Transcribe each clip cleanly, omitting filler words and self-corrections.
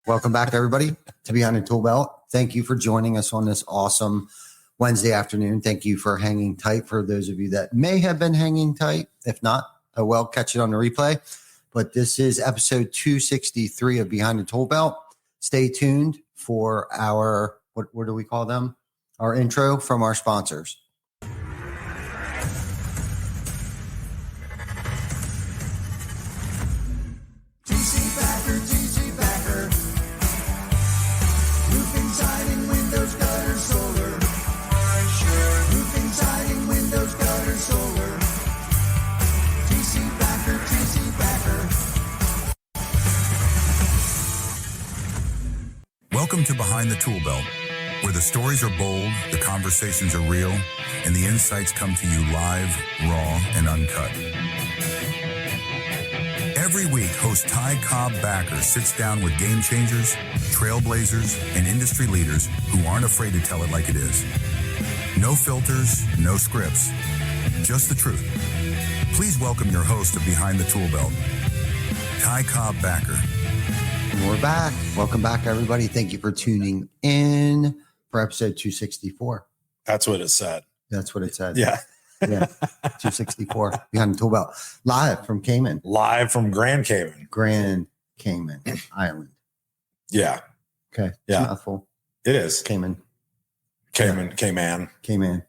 Welcome back, everybody, to Behind the Tool Belt. Thank you for joining us on this awesome Wednesday afternoon. Thank you for hanging tight for those of you that may have been hanging tight. If not, oh well, catch it on the replay. But this is episode 263 of Behind the Tool Belt. Stay tuned for our, what do we call them? Our intro from our sponsors. Welcome to Behind the Tool Belt, where the stories are bold, the conversations are real, and the insights come to you live, raw, and uncut. Every week, host Ty Cobb Backer sits down with game changers, trailblazers, and industry leaders who aren't afraid to tell it like it is. No filters, no scripts, just the truth. Please welcome your host of Behind the Tool Belt, Ty Cobb Backer. We're back. Welcome back, everybody. Thank you for tuning in for episode 264. That's what it said. That's what it said. Yeah. Yeah. 264 Behind the Tool Belt. Live from Cayman. Live from Grand Cayman. Grand Cayman Island. Yeah. Okay. Yeah. Mouthful. It is. Cayman. Cayman. Cayman. Cayman.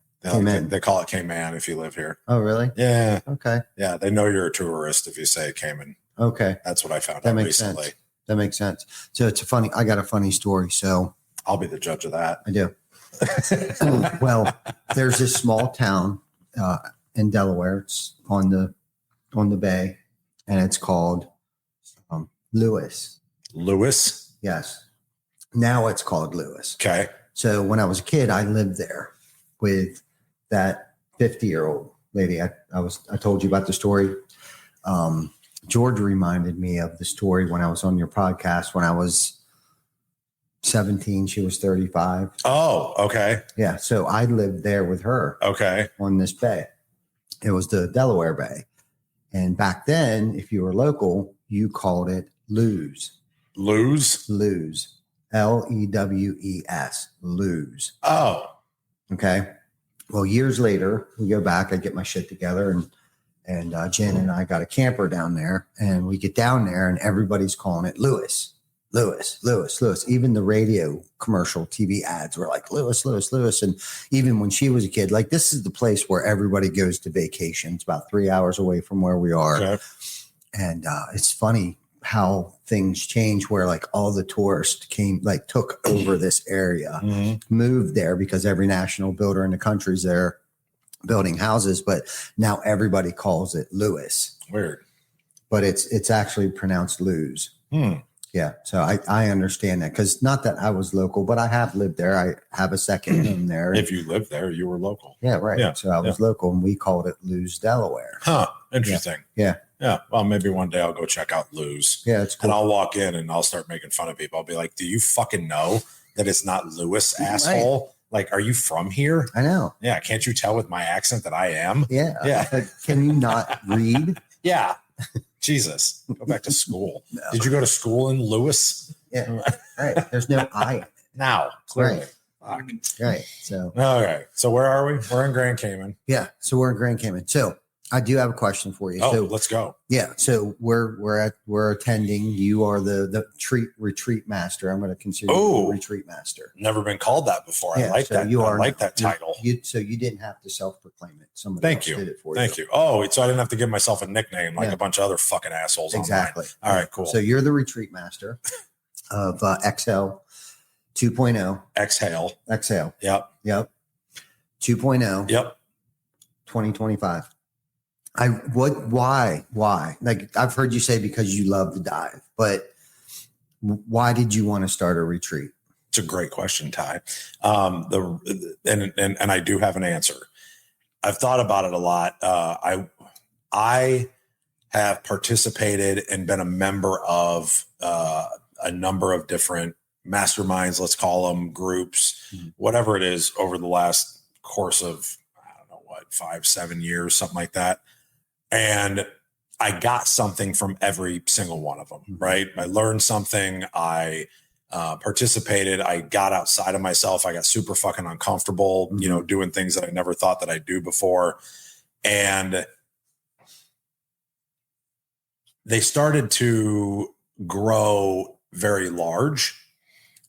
They call it Cayman if you live here. Oh, really? Yeah. Okay. Yeah. They know you're a tourist if you say Cayman. Okay. That's what I found That out makes recently. sense. That makes sense. So I got a funny story. So I'll be the judge of that. I do. Well, there's this small town in Delaware. It's on the bay, and it's called Lewis. Lewis. Yes. Now it's called Lewis. Okay. So when I was a kid, I lived there with that 50-year-old lady. I told you about the story. George reminded me of the story when I was on your podcast when I was 17. She was 35. Oh, okay. Yeah. So I lived there with her. Okay. On this bay. It was the Delaware Bay. And back then, if you were local, you called it Lewes. Lewes? Lewes. Lewes. Lewes. Oh. Okay. Well, years later, we go back, I get my shit together, and Jen and I got a camper down there, and we get down there and everybody's calling it Lewis. Even the radio commercial TV ads were like Lewis. And even when she was a kid, like this is the place where everybody goes to vacation. It's about 3 hours away from where we are. Okay. And it's funny how things change where like all the tourists took over this area, moved there because every national builder in the country's there building houses, but now everybody calls it Lewis. Weird. But it's actually pronounced Lewes. Yeah. So I understand that because not that I was local, but I have lived there. I have a second home there. If you lived there, you were local. Yeah, right. Yeah. So I was local and we called it Lewes, Delaware. Huh. Interesting. Yeah. Yeah. Well, maybe one day I'll go check out Lewes. Yeah, it's cool. And I'll walk in and I'll start making fun of people. I'll be like, do you fucking know that it's not Lewis, asshole? Right. Like, are you from here? I know. Yeah. Can't you tell with my accent that I am? Yeah. Yeah. Can you not read? Yeah. Jesus. Go back to school. No. Did you go to school in Lewis? Yeah. Right. There's no I. Now, clearly. Right. Right. So. Okay. So where are we? We're in Grand Cayman. Yeah. So we're in Grand Cayman. So I do have a question for you. Oh, so, let's go. Yeah. So we're attending. You are the retreat master. I'm going to consider you the retreat master. Never been called that before. Yeah, I like so that. You are, I like that title. So you didn't have to self-proclaim it. Somebody Thank else you. did it for Thank you. Oh, so I didn't have to give myself a nickname like a bunch of other fucking assholes. Exactly. Online. All right, cool. So you're the retreat master of Exhale 2.0. Exhale. Yep. 2.0. Yep. 2025. Why? Like I've heard you say because you love to dive, but why did you want to start a retreat? It's a great question, Ty. And I do have an answer. I've thought about it a lot. I have participated and been a member of a number of different masterminds, let's call them groups, whatever it is, over the last course of, 5-7 years, something like that. And I got something from every single one of them, right? I learned something. I participated. I got outside of myself. I got super fucking uncomfortable, doing things that I never thought that I'd do before. And they started to grow very large.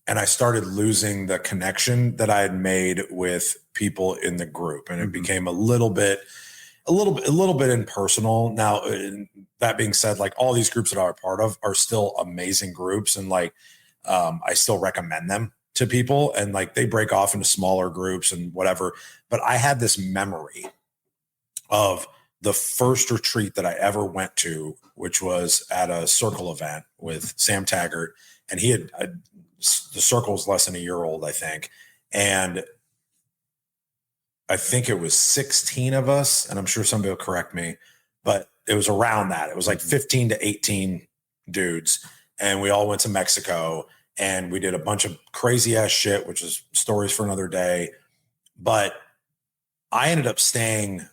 And I started losing the connection that I had made with people in the group. And it became a little bit impersonal. Now, that being said, like all these groups that I'm a part of are still amazing groups. And like, I still recommend them to people, and like they break off into smaller groups and whatever. But I had this memory of the first retreat that I ever went to, which was at a circle event with Sam Taggart. And he had, the circle was less than a year old, I think. And I think it was 16 of us, and I'm sure somebody will correct me, but it was around that. It was like 15 to 18 dudes. And we all went to Mexico, and we did a bunch of crazy ass shit, which is stories for another day. But I ended up staying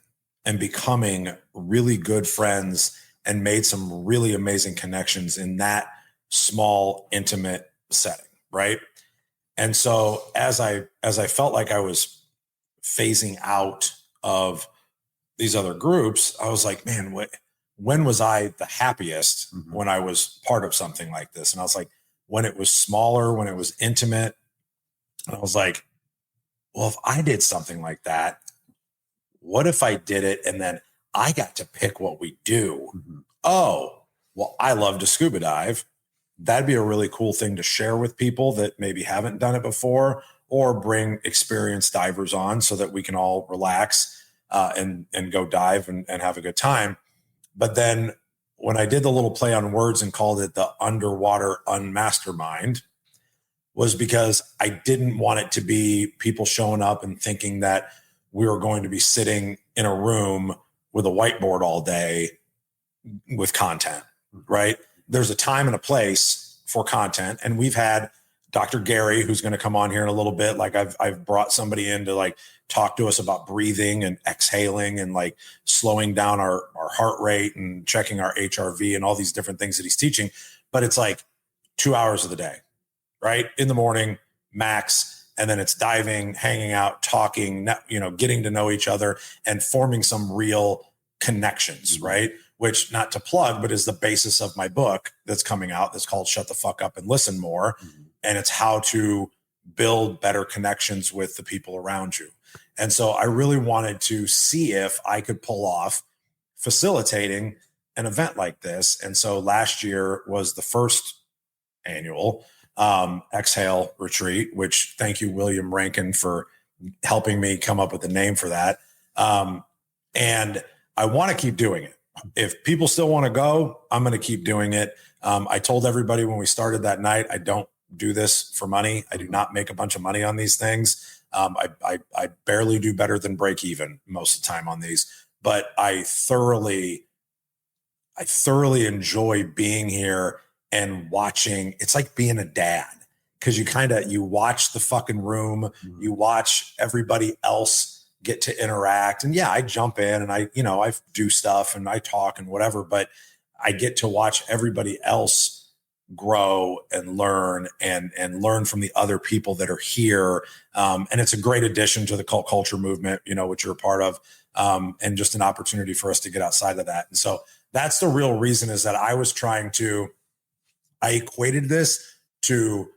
and becoming really good friends and made some really amazing connections in that small, intimate setting. Right. And so as I felt like I was phasing out of these other groups, I was like, man, when was I the happiest when I was part of something like this? And I was like, when it was smaller, when it was intimate. And I was like, well, if I did something like that, what if I did it and then I got to pick what we do? Oh, well, I love to scuba dive. That'd be a really cool thing to share with people that maybe haven't done it before, or bring experienced divers on so that we can all relax and go dive and have a good time. But then when I did the little play on words and called it the underwater unmastermind, was because I didn't want it to be people showing up and thinking that we were going to be sitting in a room with a whiteboard all day with content, right? There's a time and a place for content. And we've had Dr. Gary, who's going to come on here in a little bit. Like I've brought somebody in to like talk to us about breathing and exhaling and like slowing down our heart rate and checking our HRV and all these different things that he's teaching. But it's like 2 hours of the day, right? In the morning, max. And then it's diving, hanging out, talking, getting to know each other and forming some real connections, right? Which, not to plug, but is the basis of my book that's coming out that's called Shut the Fuck Up and Listen More. And it's how to build better connections with the people around you. And so I really wanted to see if I could pull off facilitating an event like this. And so last year was the first annual Exhale retreat, which thank you, William Rankin, for helping me come up with the name for that. And I want to keep doing it. If people still want to go, I'm going to keep doing it. I told everybody when we started that night, I don't do this for money. I do not make a bunch of money on these things. I barely do better than break even most of the time on these, but I thoroughly enjoy being here and watching. It's like being a dad, because you watch the fucking room, you watch everybody else get to interact. And yeah, I jump in and I do stuff and I talk and whatever, but I get to watch everybody else grow and learn and learn from the other people that are here. And it's a great addition to the cult culture movement, which you're a part of, and just an opportunity for us to get outside of that. And so that's the real reason, is that I equated this to,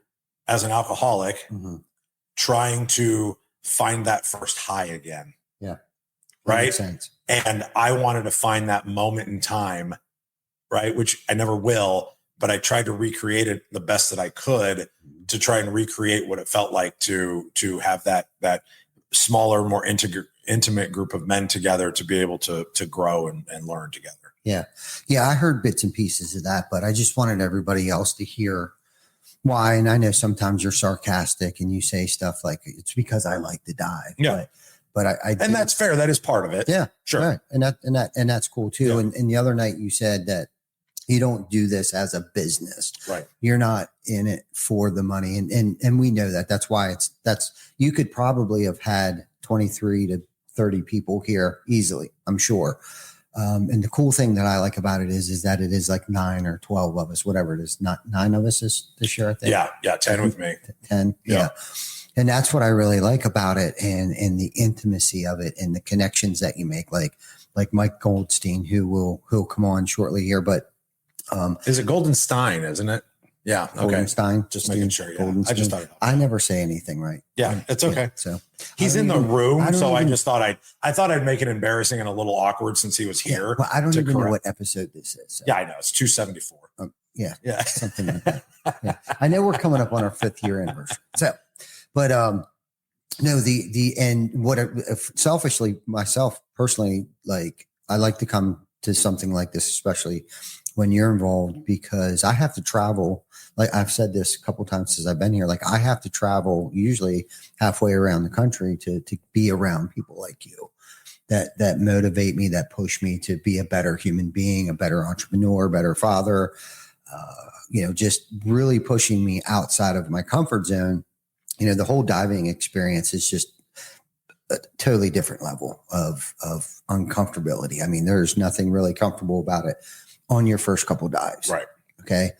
as an alcoholic, trying to find that first high again. Yeah. Right. Makes sense. And I wanted to find that moment in time, right? Which I never will, but I tried to recreate it the best that I could to try and recreate what it felt like to have that smaller, more intimate group of men together to be able to grow and learn together. Yeah. Yeah. I heard bits and pieces of that, but I just wanted everybody else to hear why. And I know sometimes you're sarcastic and you say stuff like, it's because I like to dive. Yeah. But and that's fair. That is part of it. Yeah. Sure. Right. And that's cool too. Yeah. And the other night you said that you don't do this as a business. Right. You're not in it for the money. And we know that. That's why you could probably have had 23 to 30 people here easily, I'm sure. And the cool thing that I like about it is that it is like 9 or 12 of us, whatever it is, not 9 of us this year, I think. Yeah. 10 with me. 10. Yeah. And that's what I really like about it, and the intimacy of it and the connections that you make, like Mike Goldstein, who'll come on shortly here, but is it Goldenstein, isn't it? Yeah. Okay. Goldenstein. Just making sure. Yeah. I just thought I never say anything right. Yeah, it's okay. Yeah, so he's in the room, I just thought I'd make it embarrassing and a little awkward since he was here. Yeah, well, I don't even know what episode this is. So. Yeah, I know. It's 274. Yeah. Something like that. Yeah. I know we're coming up on our 5th year anniversary. So, but no, and what selfishly, myself personally, like, I like to come to something like this, especially when you're involved, because I have to travel. Like I've said this a couple of times since I've been here, like I have to travel usually halfway around the country to be around people like you that motivate me, that push me to be a better human being, a better entrepreneur, better father, just really pushing me outside of my comfort zone. The whole diving experience is just a totally different level of uncomfortability. I mean, there's nothing really comfortable about it on your first couple of dives. Right. Okay.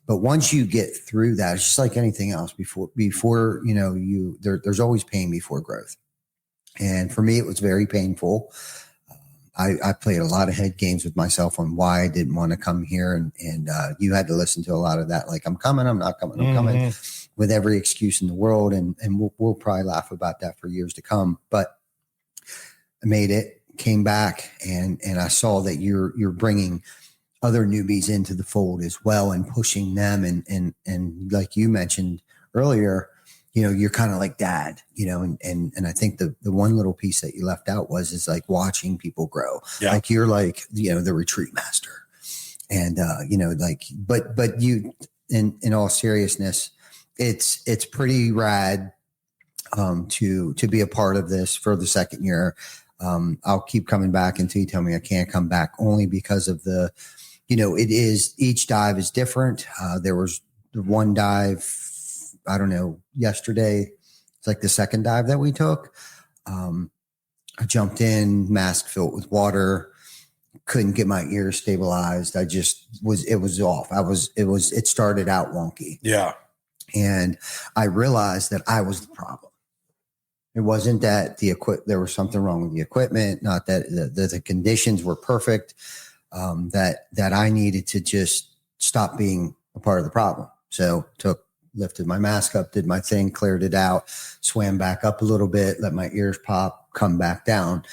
But once you get through that, it's just like anything else before, there's always pain before growth. And for me, it was very painful. I played a lot of head games with myself on why I didn't want to come here. And you had to listen to a lot of that. Like, I'm coming, I'm not coming, I'm coming, with every excuse in the world. And we'll probably laugh about that for years to come. But I made it, came back, and I saw that you're bringing other newbies into the fold as well, and pushing them. And like you mentioned earlier, you're kind of like dad, and I think the one little piece that you left out is like watching people grow. Yeah. Like you're like, the retreat master, and, but you, in all seriousness, it's pretty rad, to be a part of this for the second year. I'll keep coming back until you tell me I can't come back, only because of it is, each dive is different. There was one dive, I don't know, yesterday. It's like the second dive that we took. I jumped in, mask filled with water, couldn't get my ears stabilized. It was off. It started out wonky. Yeah. And I realized that I was the problem. It wasn't that there was something wrong with the equipment, not that the conditions were perfect, that I needed to just stop being a part of the problem. So lifted my mask up, did my thing, cleared it out, swam back up a little bit, let my ears pop, come back down.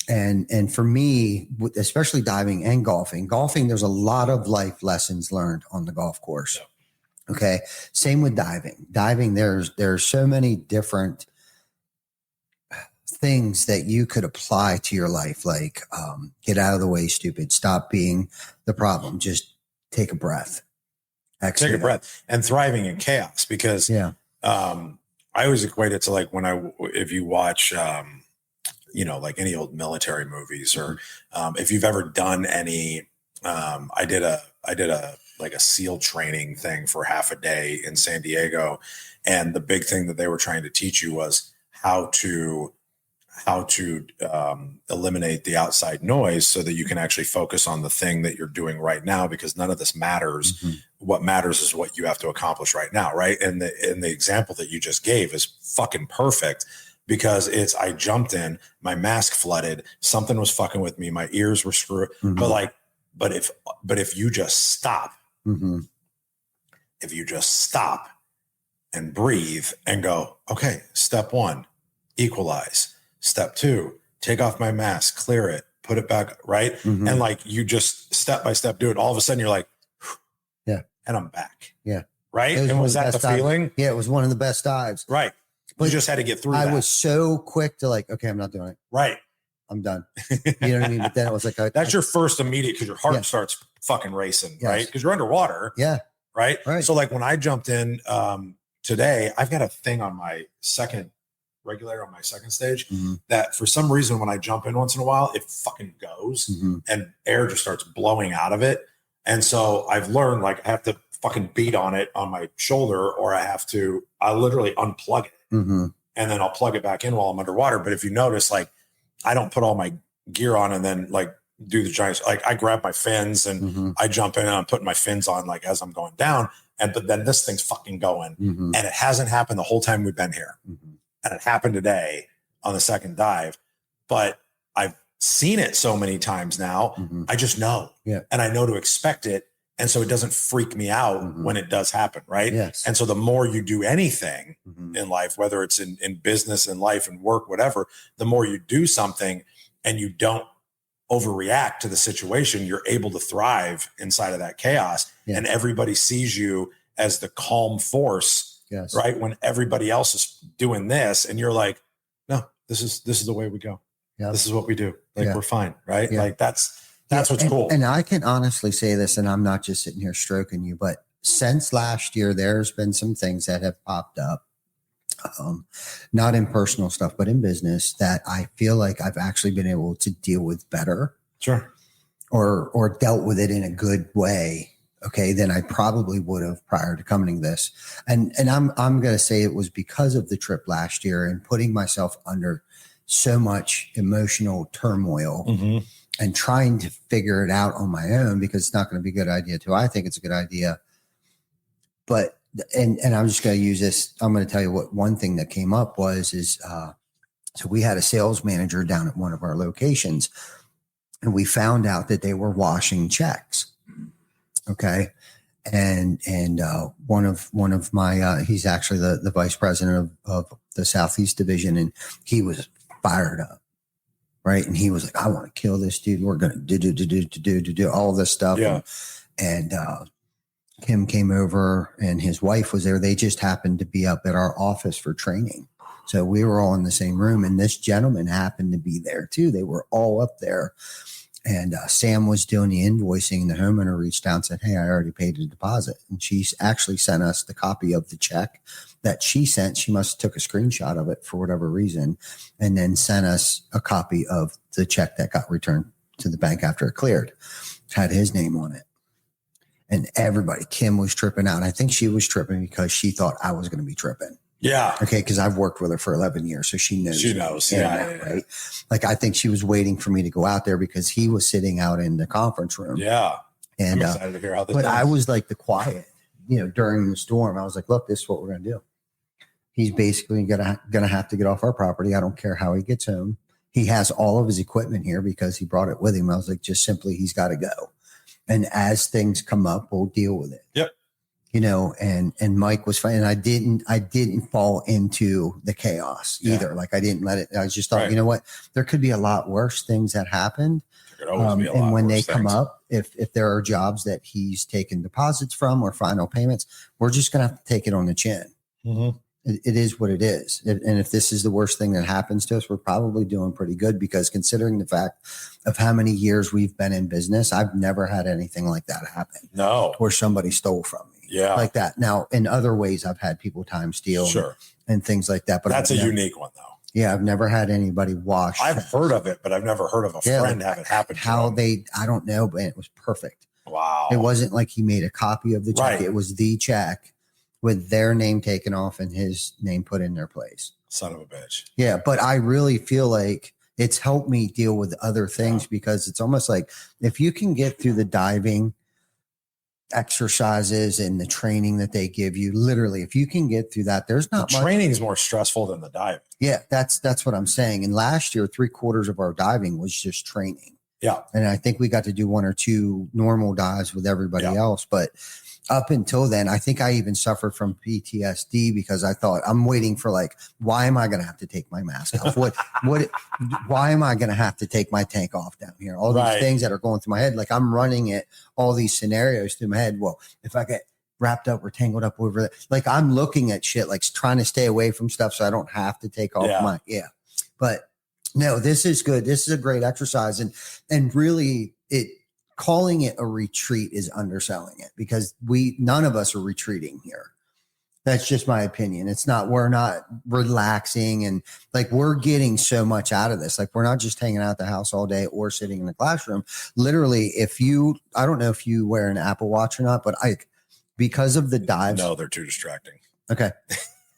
And for me, especially diving and golfing, there's a lot of life lessons learned on the golf course. Yeah. Okay. Same with diving. There's so many different things that you could apply to your life. Like, get out of the way, stupid. Stop being the problem. Just take a breath. Take a breath, and thriving in chaos, because I always equate it to like if you watch, like any old military movies, or if you've ever done any, I did a like a SEAL training thing for half a day in San Diego. And the big thing that they were trying to teach you was how to eliminate the outside noise so that you can actually focus on the thing that you're doing right now, because none of this matters. Mm-hmm. What matters is what you have to accomplish right now. Right. And the example that you just gave is fucking perfect, because I jumped in, my mask flooded, something was fucking with me, my ears were screwed. Mm-hmm. But if you just stop, mm-hmm. if you just stop and breathe and go, okay, step 1, equalize. Step 2, take off my mask, clear it, put it back, right? Mm-hmm. And like, you just step by step do it. All of a sudden you're like, yeah, and I'm back. Yeah. Right. And was that the feeling? Dives. Yeah, it was one of the best dives. Right. But you just had to get through that. I was so quick to like, okay, I'm not doing it. Right. I'm done. You know what I mean? But then it was like, that's your first immediate, because your heart starts fucking racing, right? Because you're underwater. Yeah. Right. So like when I jumped in today, I've got a thing on my second regulator on my second stage, mm-hmm. that for some reason, when I jump in once in a while, it fucking goes, mm-hmm. and air just starts blowing out of it. And so I've learned, like, I have to fucking beat on it on my shoulder, or I literally unplug it, mm-hmm. and then I'll plug it back in while I'm underwater. But if you notice, like, I don't put all my gear on and then like do the giant, like I grab my fins and I jump in and I'm putting my fins on like as I'm going down. But then this thing's fucking going and it hasn't happened the whole time we've been here. And it happened today on the second dive, but I've seen it so many times now. I just know, and I know to expect it. And so it doesn't freak me out when it does happen. Right. Yes. And so the more you do anything in life, whether it's in business and life and work, whatever, the more you do something and you don't overreact to the situation, you're able to thrive inside of that chaos. And everybody sees you as the calm force, right? When everybody else is doing this and you're like, no, this is the way we go. This is what we do. Like we're fine. Right. Like that's what's cool. And I can honestly say this, and I'm not just sitting here stroking you, but since last year, there's been some things that have popped up, not in personal stuff, but in business that I feel like I've actually been able to deal with better. Sure. Or dealt with it in a good way. Okay. Than I probably would have prior to coming to this. And I'm going to say it was because of the trip last year and putting myself under so much emotional turmoil and trying to figure it out on my own, because it's not going to be a good idea too. I think it's a good idea, but, and I'm just going to use this. I'm going to tell you what one thing that came up so we had a sales manager down at one of our locations and we found out that they were washing checks. Okay. And one of my, he's actually the vice president of the Southeast division, and he was fired up. Right. And he was like, I want to kill this dude. We're going to do all this stuff. Yeah. And Kim came over and his wife was there. They just happened to be up at our office for training. So we were all in the same room and this gentleman happened to be there too. They were all up there. And Sam was doing the invoicing. The homeowner reached out and said, hey, I already paid the deposit. And she actually sent us the copy of the check that she sent. She must have took a screenshot of it for whatever reason, and then sent us a copy of the check that got returned to the bank after it cleared. It had his name on it. And everybody, Kim was tripping out. I think she was tripping because she thought I was going to be tripping. Yeah. Okay. Because I've worked with her for 11 years. So she knows. She knows. Yeah. Right. Like I think she was waiting for me to go out there because he was sitting out in the conference room. Yeah. And I'm excited to hear how this but goes. I was like the quiet, during the storm. I was like, look, this is what we're going to do. He's basically going to have to get off our property. I don't care how he gets home. He has all of his equipment here because he brought it with him. I was like, just simply, he's got to go. And as things come up, we'll deal with it. Yep. And Mike was fine. And I didn't fall into the chaos either. Like I didn't let it, I just thought, you know what, there could be a lot worse things that happened. And when they come up, if there are jobs that he's taken deposits from or final payments, we're just going to have to take it on the chin. It is what it is. And if this is the worst thing that happens to us, we're probably doing pretty good, because considering the fact of how many years we've been in business, I've never had anything like that happen. No. Where somebody stole from me. Yeah. Like that. Now, in other ways, I've had people time steal and things like that. But that's a unique one, though. Yeah. I've never had anybody wash. I've heard of it, but I've never heard of a friend have it happen. I don't know, but it was perfect. Wow. It wasn't like he made a copy of the check. Right. It was the check with their name taken off and his name put in their place. Son of a bitch. Yeah. But I really feel like it's helped me deal with other things, because it's almost like if you can get through the diving exercises and the training that they give you, literally, if you can get through that, there's not much. Training is more stressful than the diving. Yeah. That's what I'm saying. And last year, 3/4 of our diving was just training. Yeah. And I think we got to do 1 or 2 normal dives with everybody else. But up until then, I think I even suffered from PTSD, because I thought, I'm waiting for, like, why am I going to have to take my mask off? Why am I going to have to take my tank off down here? All these things that are going through my head. Like, I'm running it, all these scenarios through my head. Well, if I get wrapped up or tangled up over there, like, I'm looking at shit, like trying to stay away from stuff so I don't have to take off But no, this is good. This is a great exercise. And really, calling it a retreat is underselling it, because none of us are retreating here. That's just my opinion. We're not relaxing, and like, we're getting so much out of this. Like, we're not just hanging out at the house all day or sitting in the classroom. Literally, I don't know if you wear an Apple Watch or not, but because of the dives. No, they're too distracting. Okay.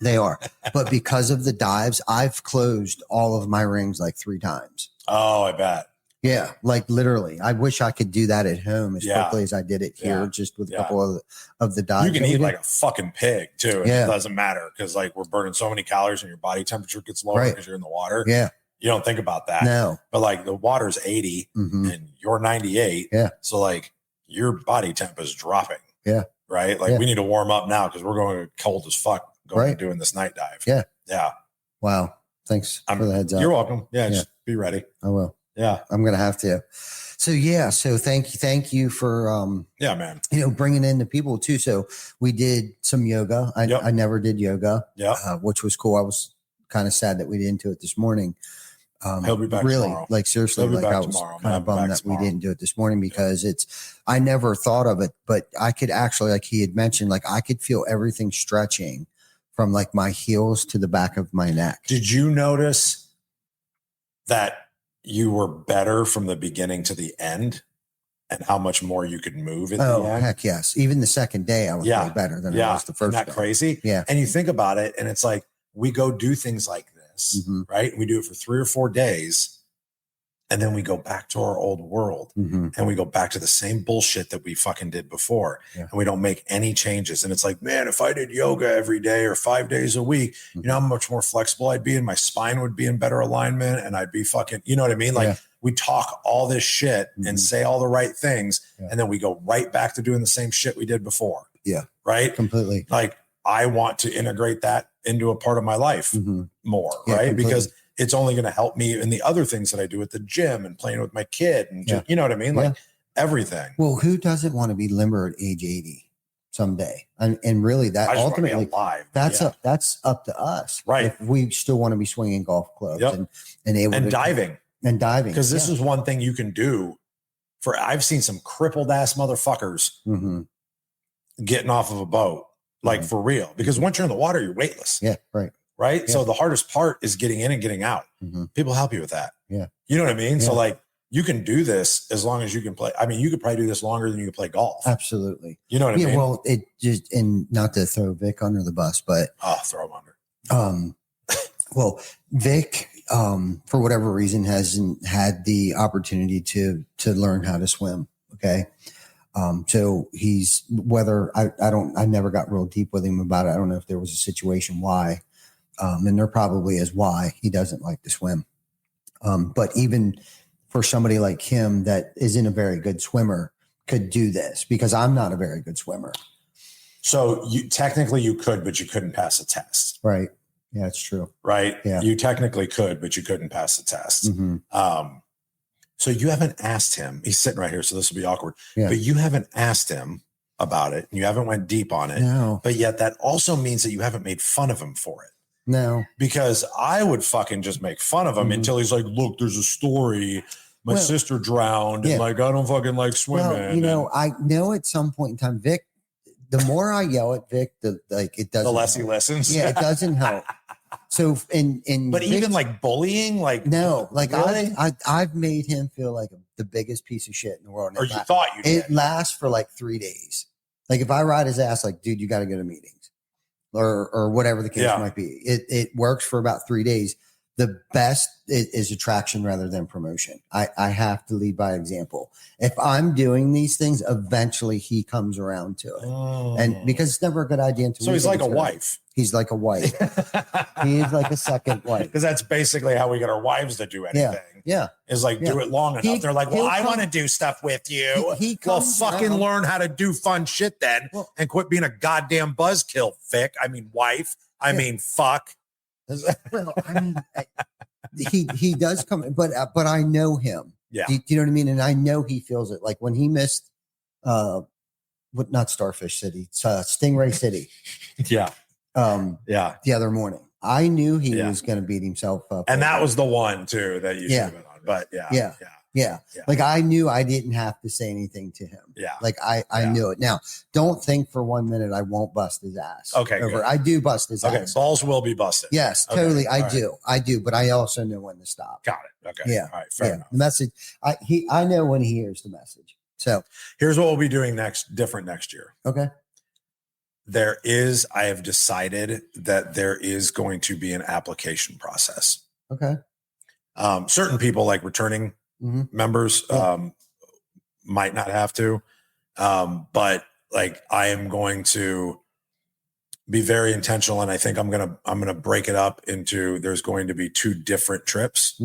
They are. But because of the dives, I've closed all of my rings like 3 times. Oh, I bet. Yeah, like literally. I wish I could do that at home as quickly as I did it here, just with a couple of the diets. You can eat like a fucking pig too. And Yeah. it doesn't matter because like we're burning so many calories and your body temperature gets lower because you're in the water. Yeah. You don't think about that. No. But like the water's 80 and you're 98. Yeah. So like your body temp is dropping. Yeah. Right. Like we need to warm up now because we're going cold as fuck going and doing this night dive. Yeah. Yeah. Wow. Thanks for the heads up. You're welcome. Yeah. Just be ready. I will. Yeah. I'm going to have to. So thank you for, yeah, man, bringing in the people too. So we did some yoga. I never did yoga, which was cool. I was kind of sad that we didn't do it this morning. He'll be back really tomorrow. Like seriously, like I was kind of bummed that we didn't do it this morning because I never thought of it, but I could actually, like he had mentioned, like I could feel everything stretching from like my heels to the back of my neck. Did you notice that you were better from the beginning to the end and how much more you could move at the end? Heck yes. Even the second day I was way better than I was the first Isn't that day. Crazy? Yeah. And you think about it and it's like, we go do things like this, right? We do it for 3 or 4 days. And then we go back to our old world and we go back to the same bullshit that we fucking did before. And we don't make any changes. And it's like, man, if I did yoga every day or 5 days a week, you know how much more flexible I'd be and my spine would be in better alignment and I'd be fucking, you know what I mean? Like we talk all this shit and say all the right things. And then we go right back to doing the same shit we did before. Yeah. Right. Completely. Like I want to integrate that into a part of my life more. Right. Completely. Because it's only going to help me in the other things that I do at the gym and playing with my kid and just, you know what I mean? Like everything. Well, who doesn't want to be limber at age 80 someday? And really that ultimately that's up to us. Right. If we still want to be swinging golf clubs and able to diving. And diving. Because this is one thing you can do for, I've seen some crippled ass motherfuckers getting off of a boat, like for real, because once you're in the water, you're weightless. Yeah. Right. Right. Yeah. So the hardest part is getting in and getting out. People help you with that. Yeah. You know what I mean? Yeah. So like you can do this as long as you can play. I mean, you could probably do this longer than you could play golf. Absolutely. You know what I mean? Well, it just, and not to throw Vic under the bus, but throw him under. Well, Vic, for whatever reason, hasn't had the opportunity to learn how to swim. Okay. So he's I never got real deep with him about it. I don't know if there was a situation why. And there probably is why he doesn't like to swim. But even for somebody like him that isn't a very good swimmer could do this because I'm not a very good swimmer. So you technically you could, but you couldn't pass a test. Right. Yeah, it's true. Right. Yeah. You technically could, but you couldn't pass the test. So you haven't asked him, he's sitting right here. So this will be awkward, but you haven't asked him about it and you haven't went deep on it. No. But yet that also means that you haven't made fun of him for it. No, because I would fucking just make fun of him until he's like, look, there's a story. My sister drowned and like, I don't fucking like swimming. Well, I know at some point in time, Vic, the more I yell at Vic, it doesn't. The less he listens. Yeah, it doesn't help. So but even like bullying, like no, like really? I've made him feel like the biggest piece of shit in the world. Or you thought you did. It lasts for like 3 days. Like if I ride his ass, like, dude, you got to go to meetings. Or whatever the case might be. It works for about 3 days. The best is attraction rather than promotion. I have to lead by example. If I'm doing these things, eventually he comes around to it. And because it's never a good idea. So he's like a wife. He's like a wife. He is like a second wife. Because that's basically how we get our wives to do anything. Yeah. Is like do it long enough. They're like, well, I want to do stuff with you. Well, fucking learn how to do fun shit then and quit being a goddamn buzzkill, Vic. I mean, wife. I mean, fuck. Well, I mean, he does come, but I know him. Yeah. Do you know what I mean? And I know he feels it. Like when he missed, not Starfish City, it's Stingray City. Yeah. The other morning, I knew he was going to beat himself up. And that was the one too that you should have been on. But yeah. Like I knew I didn't have to say anything to him. Yeah. Like I knew it. Now, don't think for 1 minute I won't bust his ass. Okay. Good. I do bust his ass. Okay. Balls will be busted. Yes, totally. I do. But I also know when to stop. Got it. Okay. Yeah. All right. Fair enough. The message. I know when he hears the message. So here's what we'll be doing different next year. Okay. I have decided that there is going to be an application process. Okay. Certain people like returning members might not have to. But like, I am going to be very intentional. And I think I'm going to break it up into, there's going to be 2 different trips.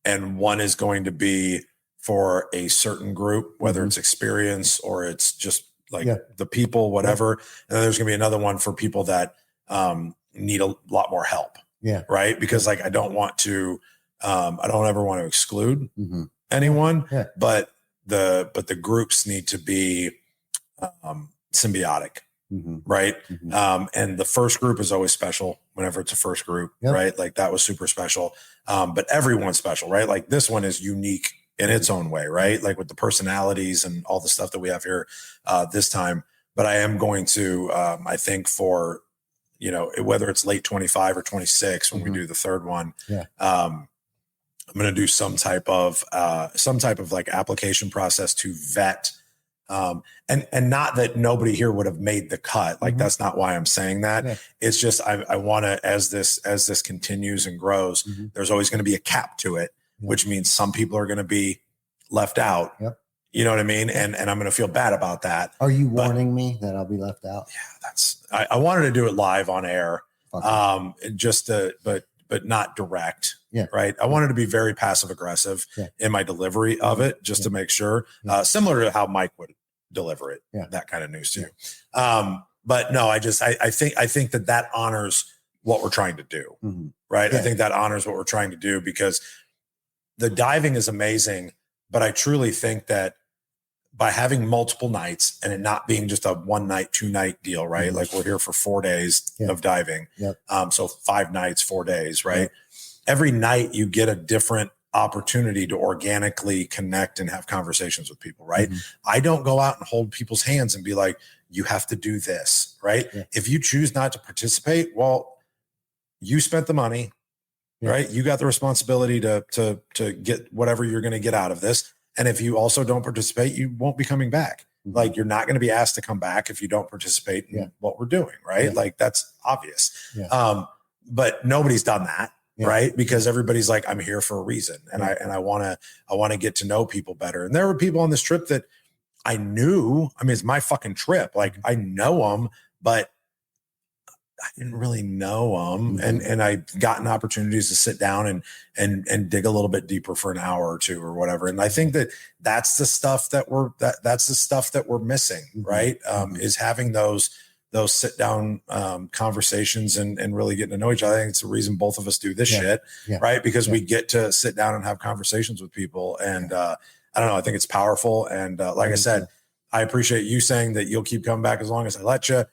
And one is going to be for a certain group, whether it's experience or it's just like the people, whatever. And then there's going to be another one for people that need a lot more help. Right. Because like, I don't want to, I don't ever want to exclude anyone, but the groups need to be symbiotic. Right. And the first group is always special whenever it's a first group, right? Like that was super special. But everyone's special, right? Like this one is unique in its own way, right? Like with the personalities and all the stuff that we have here this time. But I am going to, I think for, you know, whether it's late 25 or 26, when we do the third one, I'm going to do some type of like application process to vet. And not that nobody here would have made the cut. Like that's not why I'm saying that. It's just, I want to, as this continues and grows, there's always going to be a cap to it, which means some people are going to be left out. You know what I mean? And I'm going to feel bad about that. Are you warning me that I'll be left out? Yeah, I wanted to do it live on air. Just but not direct. Right. I wanted to be very passive aggressive in my delivery of it, just to make sure, similar to how Mike would deliver it, that kind of news to you. But no, I think that honors what we're trying to do. Right. I think that honors what we're trying to do, because the diving is amazing, but I truly think that by having multiple nights and it not being just a 1 night, 2 night deal, right? Like we're here for 4 days of diving. So 5 nights, 4 days, right? Every night you get a different opportunity to organically connect and have conversations with people, right? I don't go out and hold people's hands and be like, you have to do this, right? If you choose not to participate, well, you spent the money, right? You got the responsibility to get whatever you're going to get out of this. And if you also don't participate, you won't be coming back. Like you're not going to be asked to come back if you don't participate in what we're doing, right? Like that's obvious. But nobody's done that. Right. Because everybody's like, I'm here for a reason. And I want to get to know people better. And there were people on this trip that I knew. I mean, it's my fucking trip. Like I know them, but I didn't really know them. And I've gotten opportunities to sit down and dig a little bit deeper for an hour or 2 or whatever. And I think that's the stuff that we're missing, right? Is having those sit down conversations and really getting to know each other. I think it's the reason both of us do this shit, right? Because we get to sit down and have conversations with people. And I don't know, I think it's powerful. And like I said, I appreciate you saying that you'll keep coming back as long as I let you.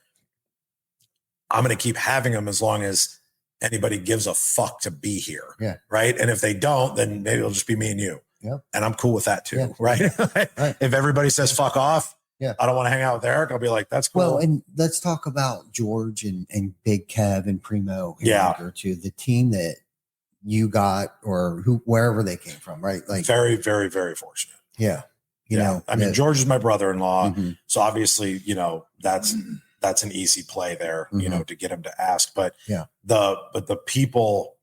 I'm going to keep having them as long as anybody gives a fuck to be here. Right. And if they don't, then maybe it'll just be me and you. And I'm cool with that too. Right. If everybody says fuck off, I don't want to hang out with Eric, I'll be like, that's cool. Well, and let's talk about George and Big Kev and Primo and to the team that you got, or wherever they came from, right? Like very, very, very fortunate. You know, I mean, George is my brother-in-law. So obviously, you know, that's an easy play there, you know, to get him to ask. But the people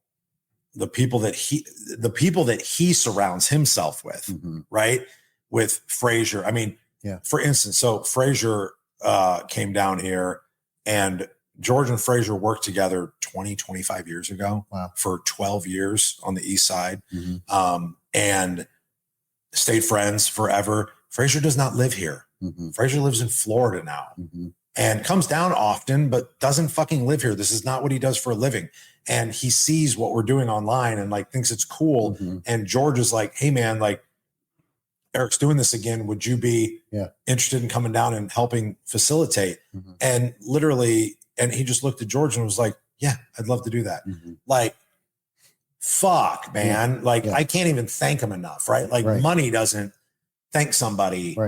that he surrounds himself with, right? With Frazier. I mean, for instance, so Frazier came down here, and George and Frazier worked together 25 years ago for 12 years on the East Side, and stayed friends forever. Frazier does not live here. Frazier lives in Florida now. And comes down often, but doesn't fucking live here. This is not what he does for a living. And he sees what we're doing online and like thinks it's cool. And George is like, hey man, like Eric's doing this again. Would you be interested in coming down and helping facilitate? And literally, and he just looked at George and was like, yeah, I'd love to do that. Like, fuck, man. Like I can't even thank him enough, right? Like money doesn't thank somebody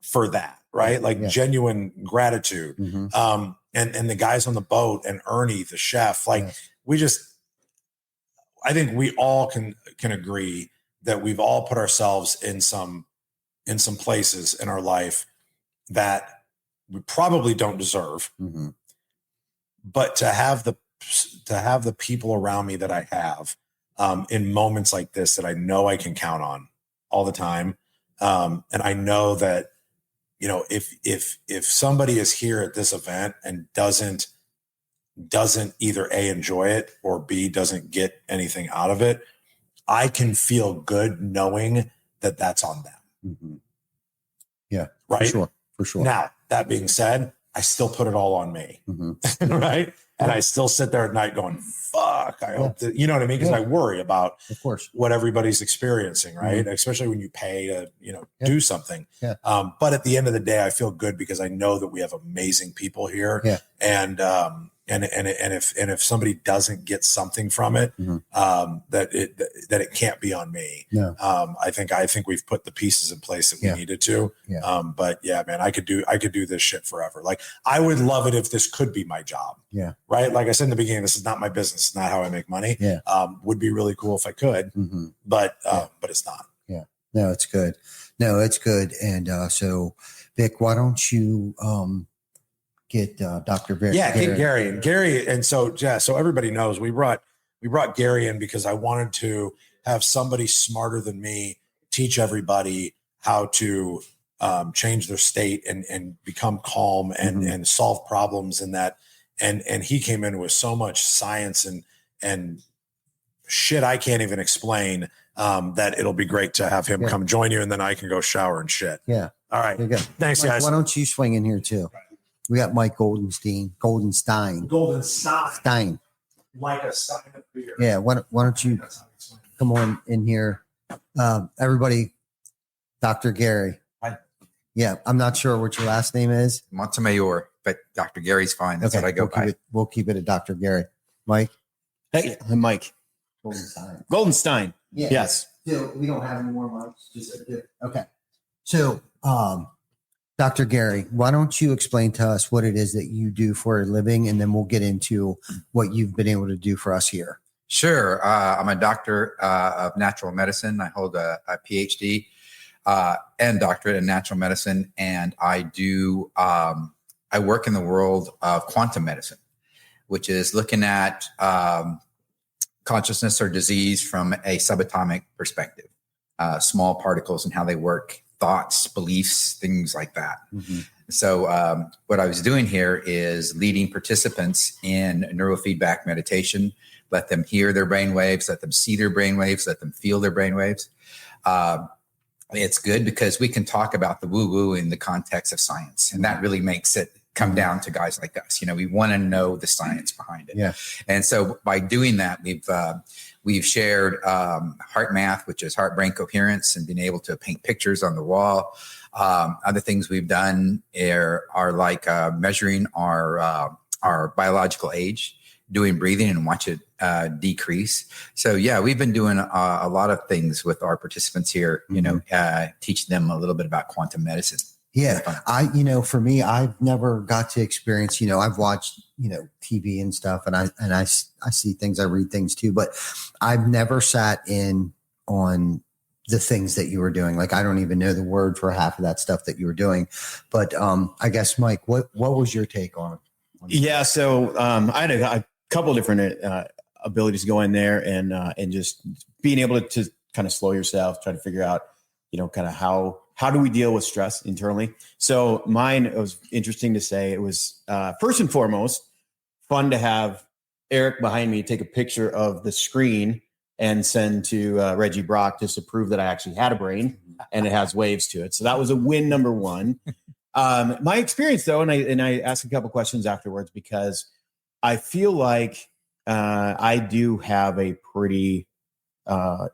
for that. Right. Like genuine gratitude. And the guys on the boat and Ernie, the chef, like I think we all can agree that we've all put ourselves in some places in our life that we probably don't deserve, but to have the people around me that I have, in moments like this, that I know I can count on, all the time. And I know that, you know, if somebody is here at this event and doesn't either A, enjoy it, or B, doesn't get anything out of it, I can feel good knowing that that's on them. Mm-hmm. Yeah, right. For sure. Now, that being said, I still put it all on me. Mm-hmm. Right. And I still sit there at night going, fuck, I hope that, you know what I mean? Because I worry about, of course, what everybody's experiencing, right? Mm-hmm. Especially when you pay to, you know, do something. Yeah. But at the end of the day, I feel good because I know that we have amazing people here. Yeah. And if somebody doesn't get something from it, that it can't be on me. No. I think we've put the pieces in place that we needed to. Yeah. But yeah, man, I could do this shit forever. Like, I would love it if this could be my job. Yeah. Right. Like I said in the beginning, this is not my business. It's not how I make money. Yeah. Would be really cool if I could, but it's not. Yeah. No, it's good. And so Vic, why don't you get Dr. Gary? Yeah, get Gary. And so, so everybody knows we brought Gary in because I wanted to have somebody smarter than me teach everybody how to change their state and become calm and solve problems in that. And he came in with so much science and shit I can't even explain, that it'll be great to have him come join you, and then I can go shower and shit. Yeah. All right. There you go. Thanks, Mike, guys. why don't you swing in here too? We got Mike Goldenstein. Stein. Like a stein of beer. Yeah. Why don't you come on in here? Everybody, Dr. Gary. Hi. Yeah. I'm not sure what your last name is. Montemayor, but Dr. Gary's fine. That's what I go by. We'll keep it at Dr. Gary. Mike? Hey, I'm Mike. Goldenstein. Yeah. Yes. So we don't have any more mics. Okay. So, Dr. Gary, why don't you explain to us what it is that you do for a living, and then we'll get into what you've been able to do for us here. Sure. I'm a doctor of natural medicine. I hold a PhD and doctorate in natural medicine, and I work in the world of quantum medicine, which is looking at consciousness or disease from a subatomic perspective, small particles and how they work, thoughts, beliefs, things like that. So what I was doing here is leading participants in neurofeedback meditation, let them hear their brain waves, let them see their brain waves, let them feel their brain waves. It's good because we can talk about the woo-woo in the context of science, and that really makes it come down to guys like us. You know, we want to know the science behind it. Yeah. And so by doing that, we've shared heart math, which is heart-brain coherence, and being able to paint pictures on the wall. Other things we've done are like measuring our biological age, doing breathing and watch it decrease. So yeah, we've been doing a lot of things with our participants here, you know, teaching them a little bit about quantum medicine. Yeah. For me, I've never got to experience, I've watched, TV and stuff, and I see things, I read things too, but I've never sat in on the things that you were doing. Like, I don't even know the word for half of that stuff that you were doing. But I guess, Mike, what was your take on it? Yeah. So I had a couple of different abilities to go in there and just being able to kind of slow yourself, try to figure out, kind of how do we deal with stress internally? So mine, it was interesting to say, it was first and foremost fun to have Eric behind me take a picture of the screen and send to Reggie Brock just to prove that I actually had a brain and it has waves to it. So that was a win number one. My experience though, and I asked a couple questions afterwards because I feel like I do have a pretty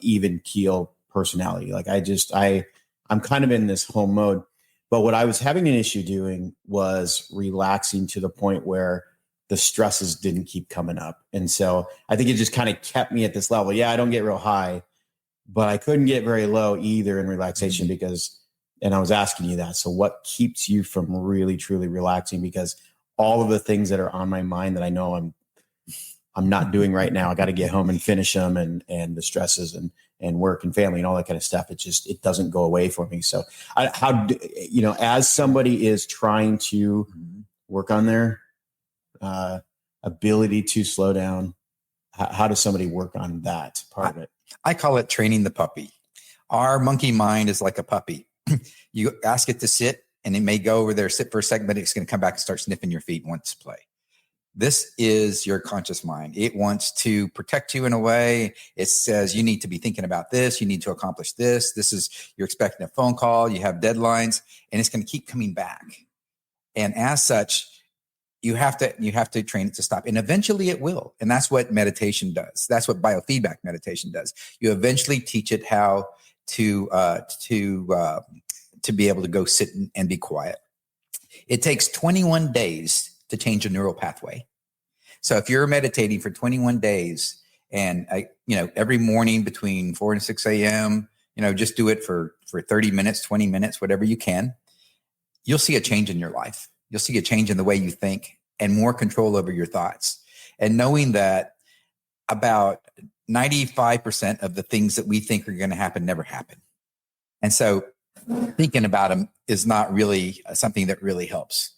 even keel personality. Like I'm kind of in this home mode, but what I was having an issue doing was relaxing to the point where the stresses didn't keep coming up. And so I think it just kind of kept me at this level. Yeah, I don't get real high, but I couldn't get very low either in relaxation and I was asking you that. So what keeps you from really, truly relaxing? Because all of the things that are on my mind that I know I'm not doing right now, I got to get home and finish them, and the stresses and work and family and all that kind of stuff. It doesn't go away for me. So as somebody is trying to work on their ability to slow down, how does somebody work on that part of it? I call it training the puppy. Our monkey mind is like a puppy. You ask it to sit, and it may go over there, sit for a second, but it's going to come back and start sniffing your feet and wants to play. This is your conscious mind. It wants to protect you in a way. It says you need to be thinking about this. You need to accomplish this. This is, you're expecting a phone call. You have deadlines, and it's going to keep coming back. And as such, you have to train it to stop. And eventually it will. And that's what meditation does. That's what biofeedback meditation does. You eventually teach it how to be able to go sit and be quiet. It takes 21 days to change a neural pathway. So if you're meditating for 21 days and every morning between 4 and 6 a.m., just do it for 30 minutes, 20 minutes, whatever you can, you'll see a change in your life. You'll see a change in the way you think and more control over your thoughts. And knowing that about 95% of the things that we think are going to happen never happen. And so thinking about them is not really something that really helps.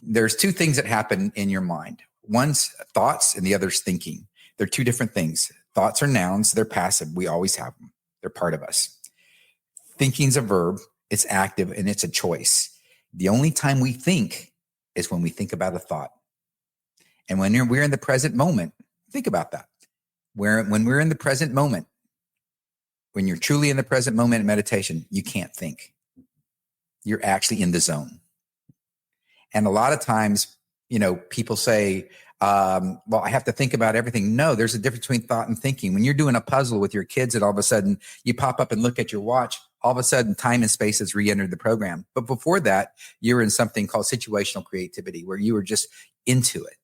There's two things that happen in your mind. One's thoughts and the other's thinking. They're two different things. Thoughts are nouns. They're passive. We always have them. They're part of us. Thinking's a verb. It's active and it's a choice. The only time we think is when we think about a thought. And when we're in the present moment, think about that. When we're in the present moment, when you're truly in the present moment in meditation, you can't think. You're actually in the zone. And a lot of times, people say, well, I have to think about everything. No, there's a difference between thought and thinking. When you're doing a puzzle with your kids and all of a sudden you pop up and look at your watch, all of a sudden time and space has re-entered the program. But before that, you were in something called situational creativity, where you were just into it.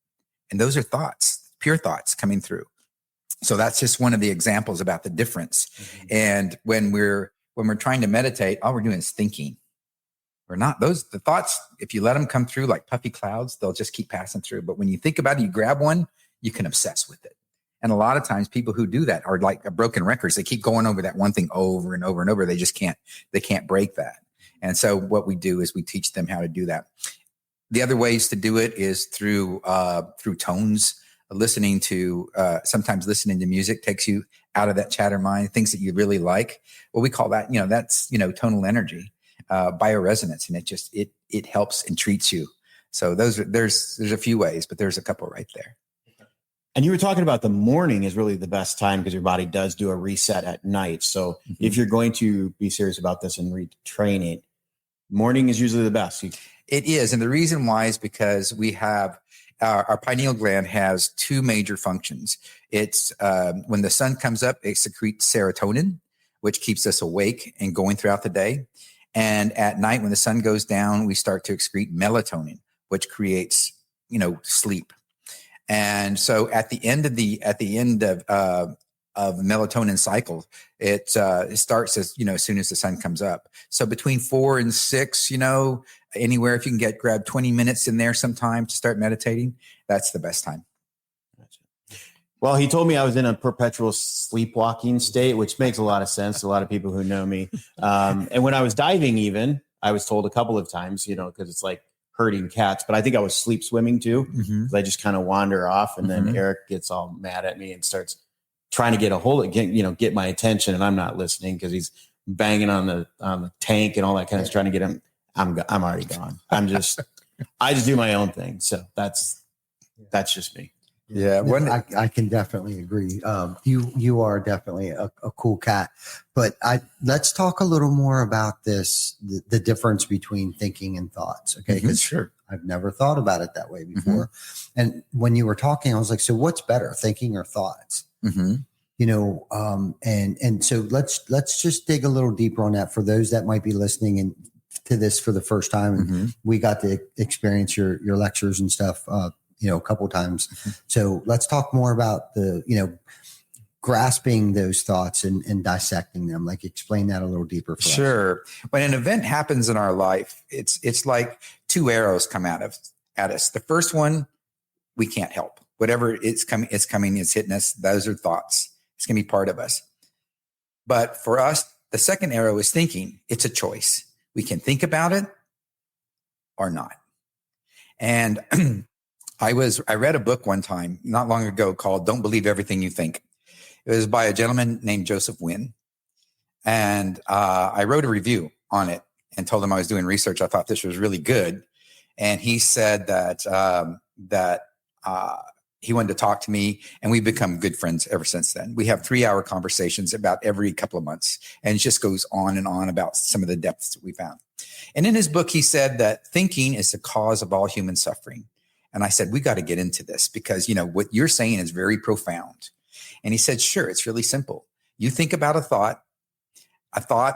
And those are thoughts, pure thoughts coming through. So that's just one of the examples about the difference. Mm-hmm. And when we're trying to meditate, all we're doing is thinking. We're not the thoughts, if you let them come through like puffy clouds, they'll just keep passing through. But when you think about it, you grab one, you can obsess with it. And a lot of times people who do that are like broken records. They keep going over that one thing over and over and over. They just can't break that. And so what we do is we teach them how to do that. The other ways to do it is through tones, sometimes listening to music takes you out of that chatter mind, things that you really like. Well, we call that, that's, tonal energy. Bioresonance, and it helps and treats you. So there's a few ways, but there's a couple right there. And you were talking about the morning is really the best time because your body does do a reset at night. So if you're going to be serious about this and retrain it, morning is usually the best. It is, and the reason why is because we have our pineal gland has two major functions. It's when the sun comes up, it secretes serotonin, which keeps us awake and going throughout the day. And at night, when the sun goes down, we start to excrete melatonin, which creates, sleep. And so at the end of melatonin cycle, it starts as soon as the sun comes up. So between 4 and 6, anywhere if you can grab 20 minutes in there sometime to start meditating, that's the best time. Well, he told me I was in a perpetual sleepwalking state, which makes a lot of sense to a lot of people who know me. And when I was diving even, I was told a couple of times, because it's like herding cats, but I think I was sleep swimming too. Mm-hmm. I just kind of wander off, and then Eric gets all mad at me and starts trying to get a hold of, get my attention, and I'm not listening because he's banging on the tank and all that kind of trying to get him. I'm already gone. I just do my own thing. So that's just me. Yeah, I can definitely agree. You are definitely a cool cat, but let's talk a little more about the difference between thinking and thoughts. Okay, because sure, I've never thought about it that way before. Mm-hmm. And when you were talking, I was like, so what's better, thinking or thoughts? Mm-hmm. And so let's just dig a little deeper on that for those that might be listening and to this for the first time. And we got to experience your lectures and stuff. A couple of times. Mm-hmm. So let's talk more about grasping those thoughts and dissecting them. Like explain that a little deeper for us. Sure. When an event happens in our life, it's like two arrows come at us. The first one, we can't help. Whatever it's coming, it's hitting us. Those are thoughts. It's going to be part of us. But for us, the second arrow is thinking. It's a choice. We can think about it or not. And I read a book one time not long ago called Don't Believe Everything You Think. It was by a gentleman named Joseph Wynn. And I wrote a review on it and told him I was doing research. I thought this was really good. And he said that he wanted to talk to me, and we've become good friends ever since then. We have 3-hour conversations about every couple of months, and it just goes on and on about some of the depths that we found. And in his book, he said that thinking is the cause of all human suffering. And I said, we got to get into this because, what you're saying is very profound. And he said, sure, it's really simple. You think about a thought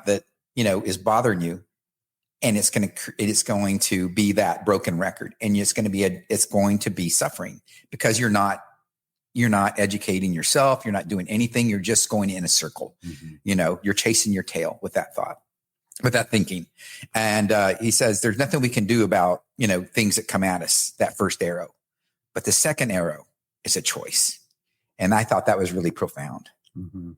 that, is bothering you, and it's going to be that broken record, and it's going to be suffering because you're not educating yourself. You're not doing anything. You're just going in a circle. Mm-hmm. You're chasing your tail with that thought, with that thinking. And he says, there's nothing we can do about, things that come at us, that first arrow, but the second arrow is a choice. And I thought that was really profound. Mm-hmm.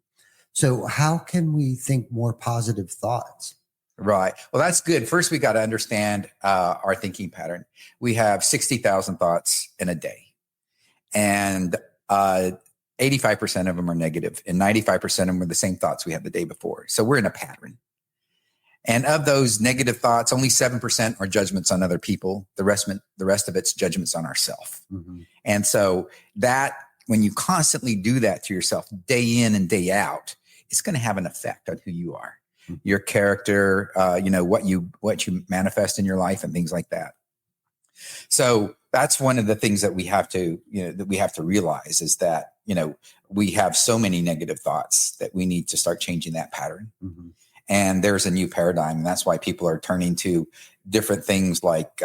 So how can we think more positive thoughts? Right. Well, that's good. First, we got to understand our thinking pattern. We have 60,000 thoughts in a day, and 85% of them are negative, and 95% of them are the same thoughts we had the day before. So we're in a pattern. And of those negative thoughts, only 7% are judgments on other people. The rest of it's judgments on ourselves. Mm-hmm. And so that when you constantly do that to yourself day in and day out, it's going to have an effect on who you are. Your character, what you manifest in your life and things like that. So that's one of the things that we have to, realize is that, we have so many negative thoughts that we need to start changing that pattern. Mm-hmm. And there's a new paradigm. And that's why people are turning to different things like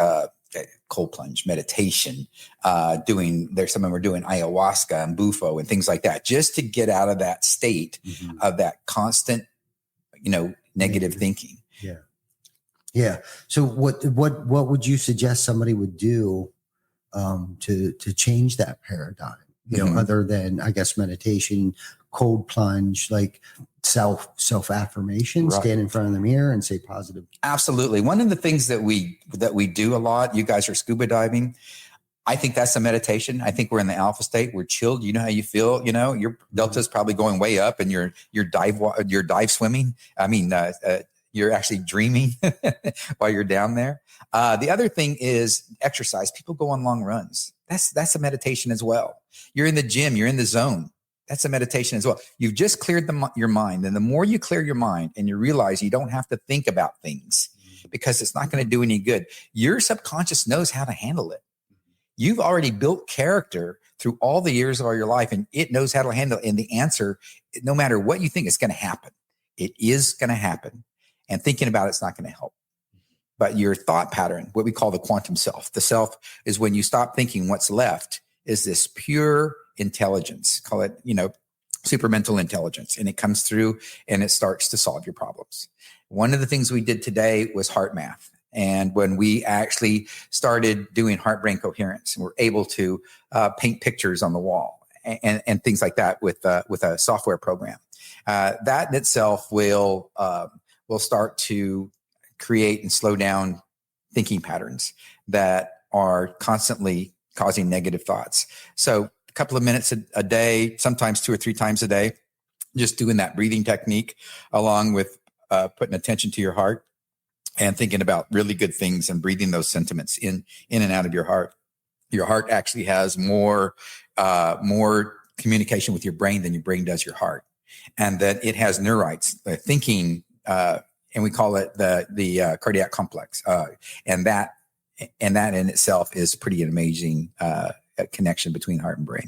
cold plunge, meditation, some of them are doing ayahuasca and bufo and things like that, just to get out of that state mm-hmm. of that constant negative thinking. Yeah. Yeah. So what would you suggest somebody would do to change that paradigm? Mm-hmm. Other than, I guess, meditation, cold plunge, like self affirmation, right. Stand in front of the mirror and say positive. Absolutely. One of the things that we do a lot, you guys are scuba diving. I think that's a meditation. I think we're in the alpha state. We're chilled. You know how you feel. Your delta is probably going way up, and you're dive swimming. I mean, you're actually dreaming while you're down there. The other thing is exercise. People go on long runs. That's a meditation as well. You're in the gym. You're in the zone. That's a meditation as well. You've just cleared your mind, and the more you clear your mind, and you realize you don't have to think about things because it's not going to do any good. Your subconscious knows how to handle it. You've already built character through all the years of your life, and it knows how to handle it. And the answer, no matter what you think, is going to happen. It is going to happen. And thinking about it's not going to help. But your thought pattern, what we call the quantum self, the self is when you stop thinking, what's left is this pure intelligence. Call it, supermental intelligence. And it comes through and it starts to solve your problems. One of the things we did today was heart math. And when we actually started doing heart-brain coherence, and we're able to paint pictures on the wall and things like that with a software program, that in itself will start to create and slow down thinking patterns that are constantly causing negative thoughts. So a couple of minutes a day, sometimes 2 or 3 times a day, just doing that breathing technique along with putting attention to your heart and thinking about really good things and breathing those sentiments in and out of your heart. Your heart actually has more communication with your brain than your brain does your heart. And that it has neurites, thinking, and we call it the cardiac complex. And that in itself is pretty amazing connection between heart and brain.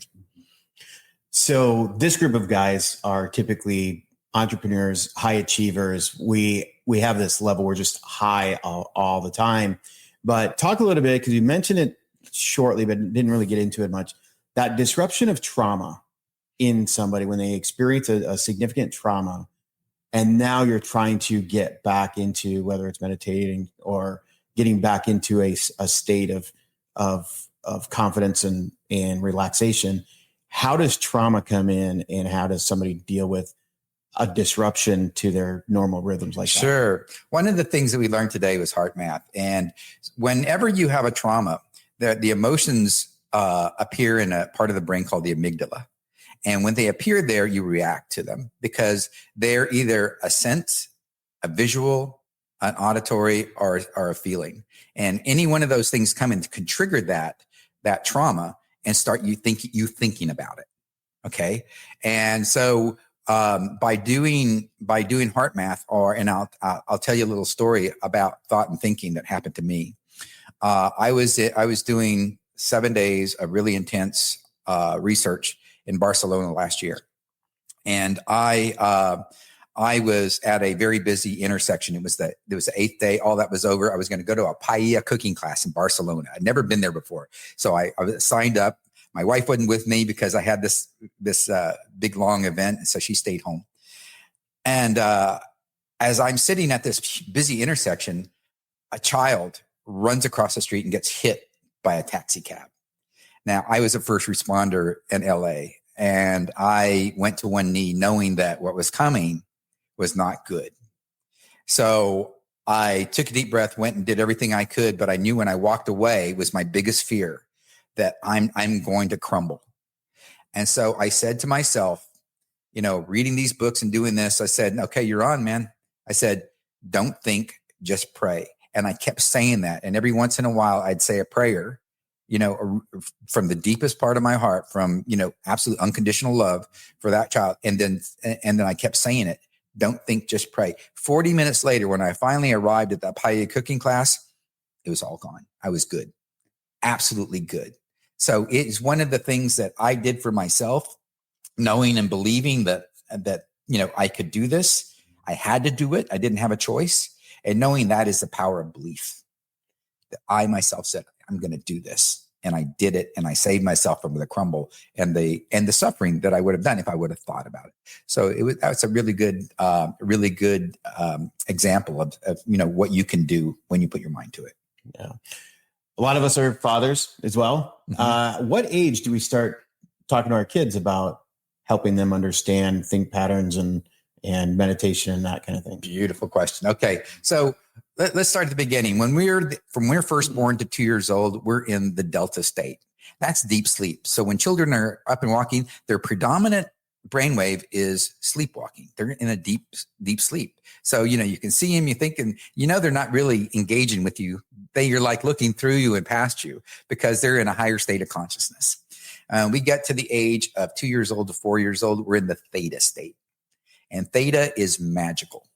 So this group of guys are typically entrepreneurs, high achievers. We have this level. We're just high all the time. But talk a little bit, because you mentioned it shortly, but didn't really get into it much. That disruption of trauma in somebody when they experience a significant trauma, and now you're trying to get back into, whether it's meditating or getting back into a state of confidence and relaxation. How does trauma come in, and how does somebody deal with a disruption to their normal rhythms like that? Sure. One of the things that we learned today was heart math. And whenever you have a trauma, the emotions appear in a part of the brain called the amygdala. And when they appear there, you react to them because they're either a sense, a visual, an auditory, or a feeling. And any one of those things come in can trigger that trauma and start you thinking about it. Okay. And so by doing heart math, and I'll tell you a little story about thought and thinking that happened to me. I was doing 7 days of really intense research in Barcelona last year, and I was at a very busy intersection. It was the 8th day. All that was over. I was going to go to a paella cooking class in Barcelona. I'd never been there before, so I signed up. My wife wasn't with me because I had this big long event, so she stayed home. And as I'm sitting at this busy intersection, a child runs across the street and gets hit by a taxi cab. Now, I was a first responder in LA, and I went to one knee knowing that what was coming was not good. So I took a deep breath, went and did everything I could, but I knew when I walked away was my biggest fear, that I'm going to crumble. And so I said to myself, reading these books and doing this, I said, okay, you're on, man. I said, don't think, just pray. And I kept saying that. And every once in a while, I'd say a prayer, from the deepest part of my heart, from, absolute unconditional love for that child. And then I kept saying it. Don't think, just pray. 40 minutes later, when I finally arrived at that paella cooking class, it was all gone. I was good. Absolutely good. So it's one of the things that I did for myself, knowing and believing that I could do this. I had to do it. I didn't have a choice. And knowing that is the power of belief. That I myself said, I'm going to do this. And I did it. And I saved myself from the crumble and the suffering that I would have done if I would have thought about it. So that's a really good example of what you can do when you put your mind to it. Yeah. A lot of us are fathers as well. Mm-hmm. What age do we start talking to our kids about helping them understand think patterns and meditation and that kind of thing? Beautiful question. Okay. So let's start at the beginning. When we're first born to 2 years old, we're in the delta state. That's deep sleep. So when children are up and walking, their predominant brainwave is sleepwalking. They're in a deep sleep. So, you can see them, you think, and they're not really engaging with you. You're like looking through you and past you because they're in a higher state of consciousness. We get to the age of 2 years old to 4 years old. We're in the theta state. And theta is magical.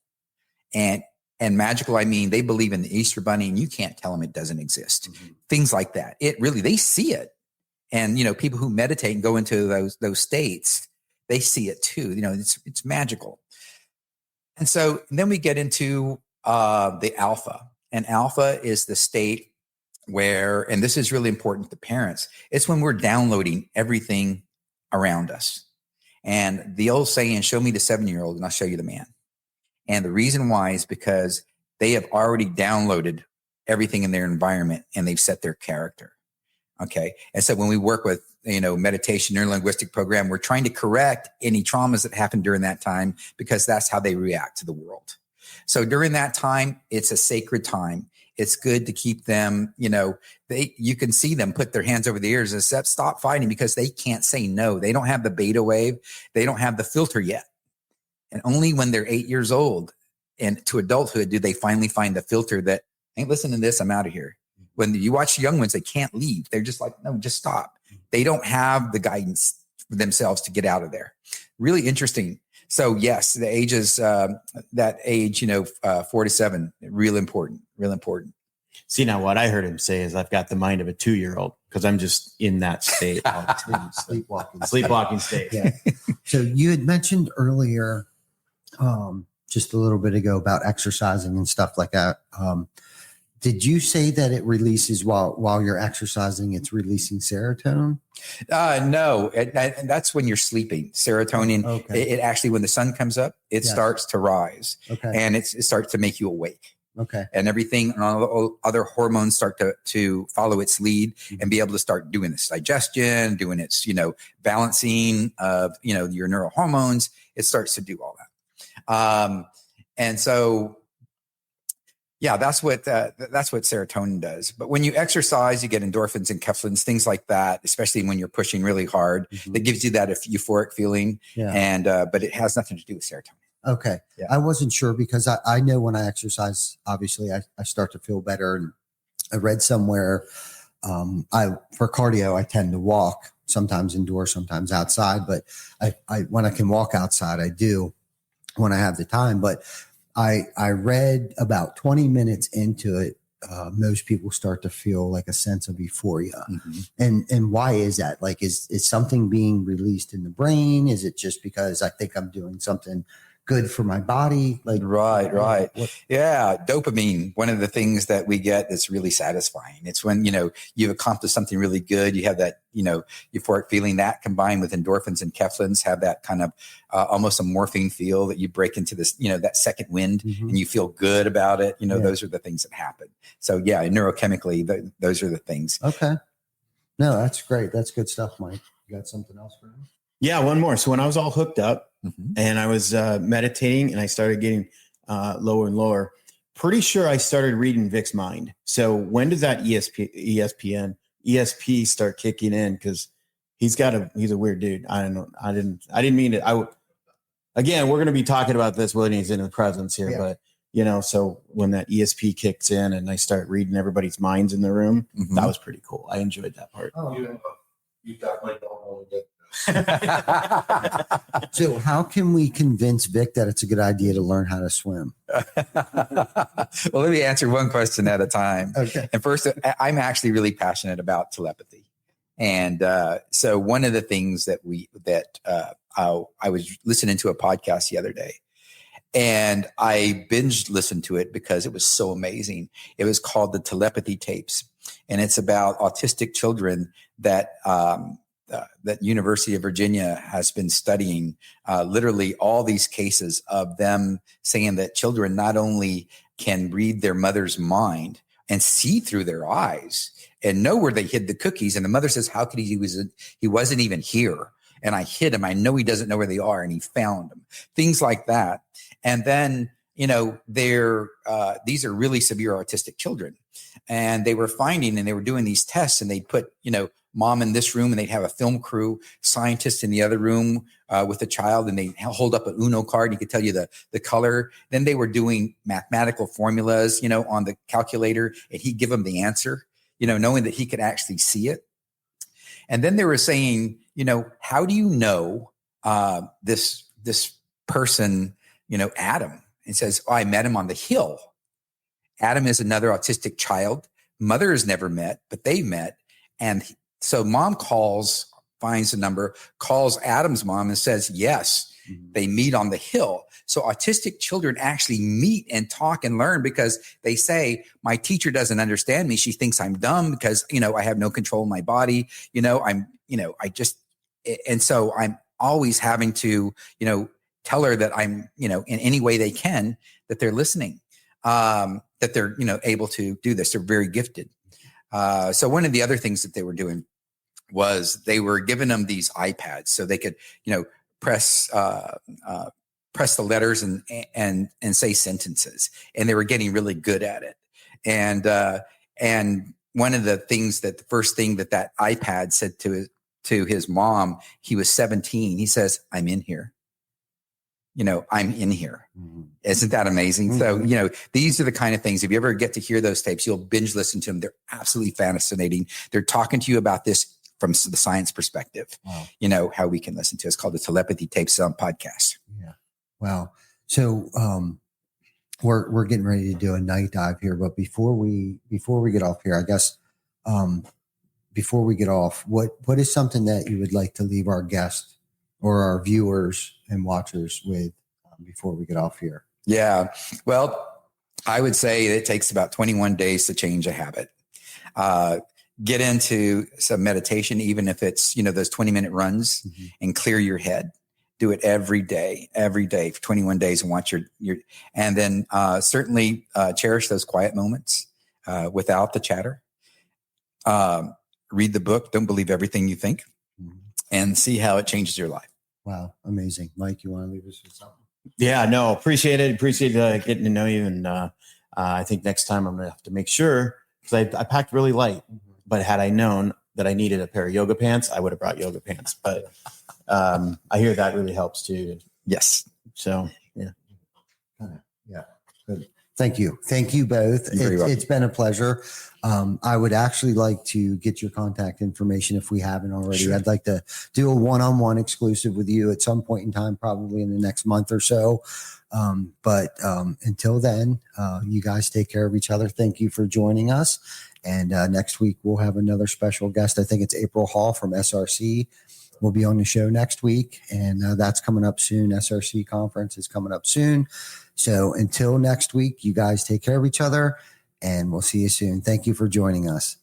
And magical, I mean, they believe in the Easter Bunny and you can't tell them it doesn't exist. Mm-hmm. Things like that. They see it. And, people who meditate and go into those states, they see it too. It's magical. And so then we get into the alpha. And alpha is the state where, and this is really important to parents, it's when we're downloading everything around us. And the old saying, show me the 7-year-old and I'll show you the man. And the reason why is because they have already downloaded everything in their environment and they've set their character. Okay. And so when we work with, meditation, neurolinguistic program, we're trying to correct any traumas that happened during that time because that's how they react to the world. So during that time, it's a sacred time. It's good to keep them, you can see them put their hands over the ears and stop fighting because they can't say no. They don't have the beta wave. They don't have the filter yet. And only when they're 8 years old and to adulthood do they finally find the filter that, hey, listen to this, I'm out of here. When you watch young ones, they can't leave. They're just like, no, just stop. They don't have the guidance for themselves to get out of there. Really interesting. So yes, the ages, that age, 4 to 7, real important. See, now what I heard him say is I've got the mind of a 2-year-old because I'm just in that state. Sleepwalking state. Yeah. So you had mentioned earlier, just a little bit ago about exercising and stuff like that. Did you say that it releases while you're exercising, it's releasing serotonin? No, and that's when you're sleeping. Serotonin, okay. It actually, when the sun comes up, it starts to rise. Okay. And it starts to make you awake. Okay. And everything, all other hormones start to follow its lead and be able to start doing its digestion, doing its, balancing of, your neurohormones. It starts to do all that. And so, Yeah, that's what serotonin does. But when you exercise, you get endorphins and enkephalins, things like that, especially when you're pushing really hard. That gives you that euphoric feeling. Yeah. And but it has nothing to do with serotonin. Okay. Yeah. I wasn't sure because I know when I exercise, obviously I start to feel better. And I read somewhere, for cardio, I tend to walk, sometimes indoors, sometimes outside, but I when I can walk outside, I do when I have the time. But I read about 20 minutes into it, most people start to feel like a sense of euphoria. And why is that? Like, is something being released in the brain? Is it just because I think I'm doing something good for my body? Like, Right. Yeah. Dopamine, one of the things that we get that's really satisfying. It's when, you've accomplished something really good. You have that, euphoric feeling. That combined with endorphins and enkephalins have that kind of almost a morphine feel that you break into this, that second wind and you feel good about it. Those are the things that happen. So yeah, neurochemically, those are the things. Okay. No, that's great. That's good stuff, Mike. You got something else for me? Yeah, one more. So when I was all hooked up and I was meditating and I started getting lower and lower, pretty sure I started reading Vic's mind. So when does that ESP start kicking in? Because he's a weird dude. I don't know. I didn't mean it. Again, we're going to be talking about this when he's in the presence here, but so when that ESP kicks in and I start reading everybody's minds in the room, that was pretty cool. I enjoyed that part. Oh, okay. You definitely don't want to get So how can we convince Vic that it's a good idea to learn how to swim? Well, let me answer one question at a time. Okay. And first, I'm actually really passionate about telepathy. And so one of the things that I was listening to a podcast the other day, and I binge listened to it because it was so amazing. It was called the Telepathy Tapes, and it's about autistic children that University of Virginia has been studying literally all these cases of them saying that children not only can read their mother's mind and see through their eyes and know where they hid the cookies. And the mother says, how could he wasn't even here. And I hid him. I know he doesn't know where they are. And he found them, things like that. And then, these are really severe autistic children. And they were finding, and they were doing these tests, and they put, mom in this room, and they'd have a film crew, scientists in the other room with a child, and they hold up an Uno card. You could tell you the color. Then they were doing mathematical formulas, on the calculator, and he'd give them the answer, knowing that he could actually see it. And then they were saying, how do you know this person, Adam? And says, I met him on the hill. Adam is another autistic child. Mother has never met, but they met. And so mom finds the number, calls Adam's mom and says, yes, they meet on the hill. So autistic children actually meet and talk and learn because they say, my teacher doesn't understand me. She thinks I'm dumb because, I have no control of my body. And so I'm always having to, tell her that I'm, in any way they can, that they're listening, that they're, able to do this. They're very gifted. So one of the other things that they were doing was they were giving them these iPads so they could, press the letters and say sentences, and they were getting really good at it. And one of the things the first thing that iPad said to his mom, he was 17. He says, I'm in here. I'm in here. Isn't that amazing? So, these are the kind of things, if you ever get to hear those tapes, you'll binge listen to them. They're absolutely fascinating. They're talking to you about this from the science perspective, how we can listen to it. It's called the Telepathy Tapes podcast. Yeah. Wow. So, we're getting ready to do a night dive here, but before we get off here, I guess, before we get off, what is something that you would like to leave our guests or our viewers and watchers with before we get off here? Yeah. Well, I would say it takes about 21 days to change a habit. Get into some meditation, even if it's, those 20-minute runs, and clear your head. Do it every day for 21 days and watch your and then certainly cherish those quiet moments without the chatter. Read the book. Don't believe everything you think, and see how it changes your life. Wow. Amazing. Mike, you want to leave us with something? Yeah, no, appreciate it. Appreciate getting to know you. And I think next time I'm going to have to make sure, because I packed really light, but had I known that I needed a pair of yoga pants, I would have brought yoga pants. But I hear that really helps too. Yes. So, yeah. Yeah. Good. Thank you. Thank you both. You're very welcome. It's been a pleasure. I would actually like to get your contact information if we haven't already. Sure. I'd like to do a one-on-one exclusive with you at some point in time, probably in the next month or so. But until then, you guys take care of each other. Thank you for joining us. And next week, we'll have another special guest. I think it's April Hall from SRC. We'll be on the show next week, and that's coming up soon. SRC conference is coming up soon. So until next week, you guys take care of each other, and we'll see you soon. Thank you for joining us.